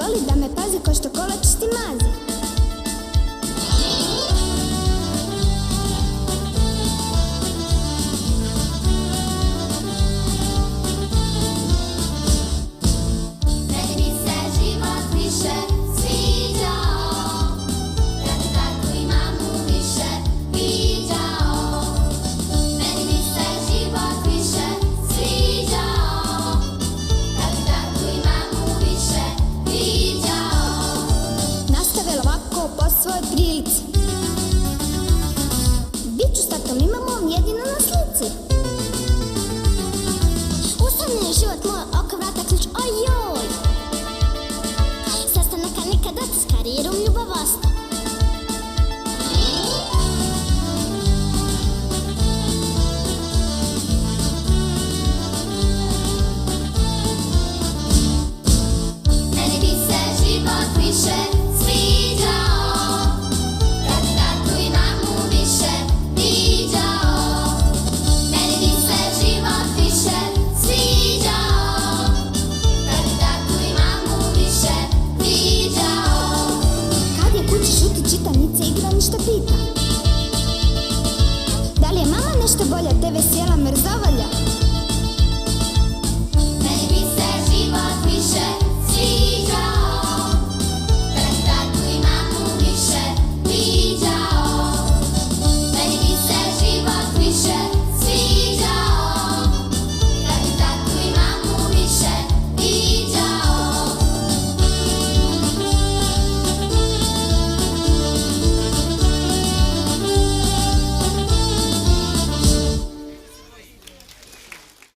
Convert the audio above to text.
voli da me pazi ko što kola čisti mazi. Svoj prilici Biću s tatom i mamom jedino na slici. Usamljen je život moj, oko vrata ključ, ojoj. Sastanaka nikada s karijerom ljubav osta. Meni bi se život više čitanice igra ništa pita.